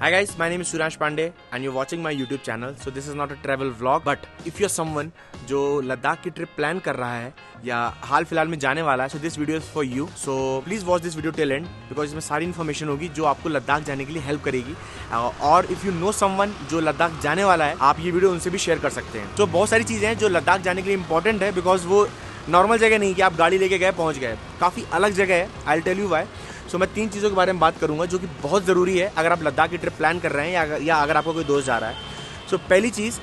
Hi guys, my name is Suraj Pandey and you're watching my YouTube channel. So this is not a travel vlog, but if you're someone जो लद्दाख की trip plan कर रहा है या हाल फिलहाल में जाने वाला है, so this video is for you. So please watch this video till end because इसमें सारी इन्फॉर्मेशन होगी जो आपको लद्दाख जाने के लिए हेल्प करेगी. और if you know someone जो लद्दाख जाने वाला है, आप ये वीडियो उनसे भी शेयर कर सकते हैं. तो बहुत सारी चीजें हैं जो लद्दाख जाने के लिए इंपॉर्टेंट है बिकॉज वो नॉर्मल जगह नहीं कि आप गाड़ी लेके गए पहुंच गए, काफ़ी अलग जगह है. I will tell you why. So मैं 3 चीज़ों के बारे में बात करूंगा जो कि बहुत ज़रूरी है अगर आप लद्दाख की ट्रिप प्लान कर रहे हैं या अगर आपका कोई दोस्त जा रहा है. सो पहली चीज़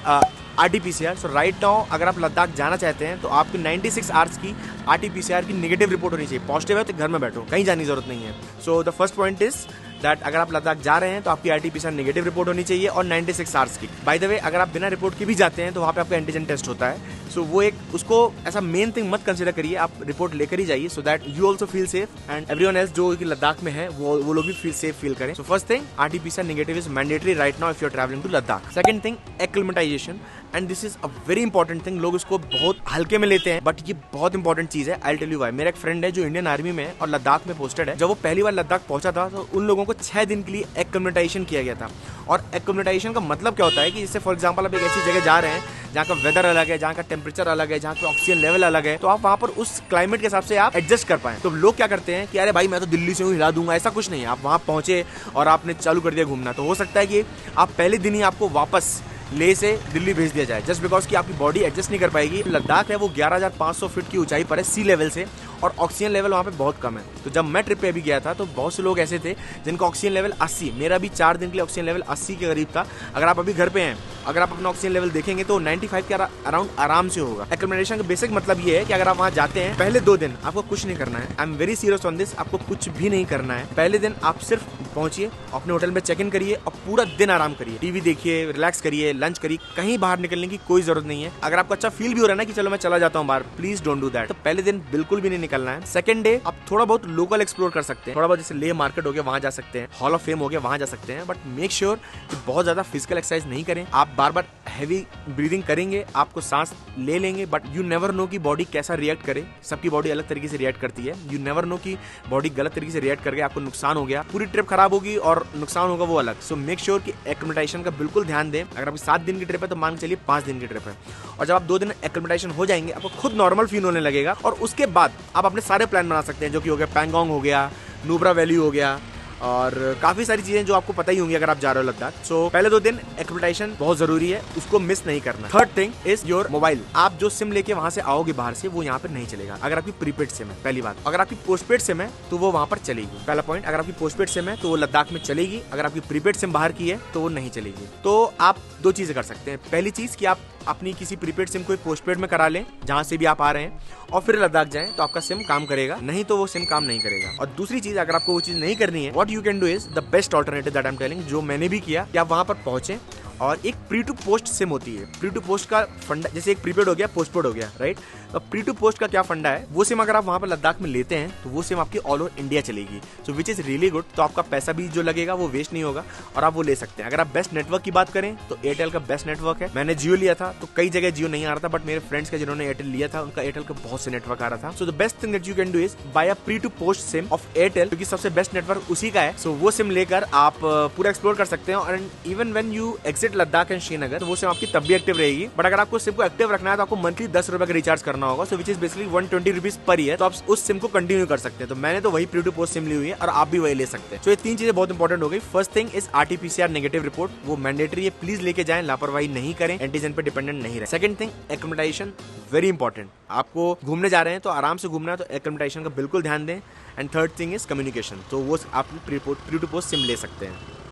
RT-PCR. सो राइट नाउ अगर आप लद्दाख जाना चाहते हैं तो आपकी 96 आवर्स की RT-PCR की नेगेटिव रिपोर्ट होनी चाहिए. पॉजिटिव है तो घर में बैठो, कहीं जाने की जरूरत नहीं है. So the first point is that अगर आप लद्दाख जा रहे हैं तो आपकी RT-PCR नेगेटिव रिपोर्ट होनी चाहिए और 96 आवर्स की. बाय द वे अगर आप बिना रिपोर्ट के भी जाते हैं तो वहाँ पे आपका एंटीजन टेस्ट होता है. सो वो एक उसको ऐसा मेन थिंग मत कंसिडर करिए, आप रिपोर्ट लेकर ही जाइए so that you also feel safe and everyone else जो कि लद्दाख में है वो लोग भी सेफ फील करें. So first thing RT-PCR negative is mandatory right now if you are travelling to Ladakh. Second thing acclimatisation and this is a very important thing. लोग इसको बहुत हल्के में लेते हैं बट ये बहुत इंपॉर्टेंट चीज है. I will tell you why. मेरा एक फ्रेंड है जो इंडियन आर्मी में है और लद्दाख में पोस्टेड है. जब वो पहली बार लद्दाख पहुंचा था तो उन लोगों को 6 दिन के लिए एक्लिमेटाइजेशन किया गया था. और एक्लिमेटाइजेशन का मतलब क्या होता है कि जैसे फॉर एग्जाम्पल आप एक ऐसी जगह जा रहे हैं जहाँ का वेदर अलग है, जहाँ का टेम्परेचर अलग है, जहाँ का ऑक्सीजन लेवल अलग है, तो आप वहाँ पर उस क्लाइमेट के हिसाब से आप एडजस्ट कर पाए. तो लोग क्या करते हैं कि अरे भाई मैं तो दिल्ली से हूँ हिला दूंगा, ऐसा कुछ नहीं है. आप वहाँ पहुंचे और आपने चालू कर दिया घूमना, तो हो सकता है कि आप पहले दिन ही आपको वापस ले से दिल्ली भेज दिया जाए जस्ट बिकॉज कि आपकी बॉडी एडजस्ट नहीं कर पाएगी. लद्दाख है वो 11,500 फीट की ऊंचाई पर है सी लेवल से और ऑक्सीजन लेवल वहाँ पे बहुत कम है. तो जब मैं ट्रिप पे अभी गया था तो बहुत से लोग ऐसे थे जिनका ऑक्सीजन लेवल 80, मेरा भी 4 दिन के लिए ऑक्सीजन लेवल 80 के करीब था. अगर आप अभी घर पे हैं, अगर आप अपना ऑक्सीजन लेवल देखेंगे तो 95 के अराउंड आराम से होगा. एक्लिमेटाइजेशन का बेसिक मतलब ये है कि अगर आप वहाँ जाते हैं पहले 2 दिन आपको कुछ नहीं करना है. I am very serious on this. आपको कुछ भी नहीं करना है. पहले दिन आप सिर्फ पहुंचिए, अपने होटल में चेक इन करिए और पूरा दिन आराम करिए, टीवी देखिए, रिलैक्स करिए, लंच करिए. कहीं बाहर निकलने की कोई जरूरत नहीं है. अगर आपको अच्छा फील भी हो रहा है ना कि चलो मैं चला जाता हूँ बाहर, प्लीज डोंट डू दैट. तो पहले दिन बिल्कुल भी नहीं निकलना है. सेकंड डे आप थोड़ा बहुत लोकल एक्सप्लोर कर सकते हैं. थोड़ा बहुत जैसे लेह मार्केट हो गया वहां जा सकते हैं, हॉल ऑफ फेम हो गया वहां जा सकते हैं. बट मेक श्योर कि बहुत ज्यादा फिजिकल एक्सरसाइज नहीं करें. आप बार बार हैवी ब्रीदिंग करेंगे, आपको सांस ले लेंगे बट यू नेवर नो कि बॉडी कैसा रिएक्ट करे. सबकी बॉडी अलग तरीके से रिएक्ट करती है. यू नेवर नो कि बॉडी गलत तरीके से रिएक्ट करके आपको नुकसान हो गया, पूरी ट्रिप खराब होगी और नुकसान होगा वो अलग. सो मेक श्योर कि एक्लिमेटाइजेशन का बिल्कुल ध्यान दें. अगर आपकी 7 दिन की ट्रिप है तो मान के चलिए 5 दिन की ट्रिप है और जब आप 2 दिन एक्लिमेटाइजेशन हो जाएंगे आपको खुद नॉर्मल फील होने लगेगा और उसके बाद आप अपने सारे प्लान बना सकते हैं जो कि हो गया पैंगोंग हो गया, नुब्रा वैली हो गया और काफी सारी चीजें जो आपको पता ही होंगी अगर आप जा रहे हो लद्दाख. सो पहले 2 दिन एक्लिमेटाइजेशन बहुत जरूरी है, उसको मिस नहीं करना. Third thing is your mobile. आप जो सिम लेके वहां से आओगे बाहर से वो यहाँ पे नहीं चलेगा अगर आपकी प्रीपेड सिम है. पहली बात. अगर आपकी पोस्टपेड सिम है तो वो वहां पर चलेगी. पहला पॉइंट. अगर आपकी पोस्टपेड सिम है तो वो लद्दाख में चलेगी. अगर आपकी प्रीपेड सिम बाहर की है तो वो नहीं चलेगी. तो आप 2 चीजें कर सकते हैं. पहली चीज कि आप अपनी किसी प्रीपेड सिम को पोस्टपेड में करा लें जहां से भी आप आ रहे हैं और फिर लद्दाख जाएं तो आपका सिम काम करेगा, नहीं तो वो सिम काम नहीं करेगा. और दूसरी चीज अगर आपको वो चीज नहीं करनी है, what you can do is the best alternative that I am telling, जो मैंने भी किया कि आप वहां पर पहुंचे और एक प्री टू पोस्ट सिम होती है. प्री टू पोस्ट का फंडा जैसे एक प्रीपेड हो गया पोस्टपेड हो गया राइट. तो प्री टू पोस्ट का क्या फंडा है, वो सिम अगर आप वहां पर लद्दाख में लेते हैं तो वो सिम आपकी ऑल ओवर इंडिया चलेगी. सो विच इज रियली गुड. तो आपका पैसा भी जो लगेगा वो वेस्ट नहीं होगा और आप वो ले सकते हैं. अगर आप बेस्ट नेटवर्क की बात करें तो एयरटेल का बेस्ट नेटवर्क है. मैंने जियो लिया था तो कई जगह जियो नहीं आ रहा था बट मेरे फ्रेंड्स का जिन्होंने एयरटेल लिया था उनका एयरटेल का बहुत से नेटवर्क आ रहा था. So the best thing that you can do is buy a pre to post SIM of Airtel, क्योंकि सबसे बेस्ट नेटवर्क उसी का है. सो वो सिम लेकर आप पूरा एक्सप्लोर कर सकते हैं. And even when you exit Ladakh and Srinagar तो वो सिम आपकी तब भी एक्टिव रहेगी. बट अगर आपको सिम को एक्टिव रखना है तो आपको मंथली 10 रुपए का रिचार्ज करना होगा. So which is basically 120 rupees per year. तो आप उस सिम को कंटिन्यू कर सकते हैं. तो मैंने तो वही प्री टू पोस्ट सिम ली हुई है और आप भी वही ले सकते हैं. तो ये 3 चीजें बहुत इंपॉर्टेंट हो गई. First thing is RT-PCR negative report, वो मैंडेटरी है, प्लीज लेके जाएं, लापरवाही नहीं करें, एंटीजन पे डिपेंडेंट नहीं रहे. Second thing acclimatisation, very important. आपको घूमने जा रहे हैं तो आराम से घूमना है तो एक्लिमेटाइजेशन का बिल्कुल ध्यान दें. And third thing is communication. तो वो आप प्री टू पोस्ट सिम ले सकते हैं.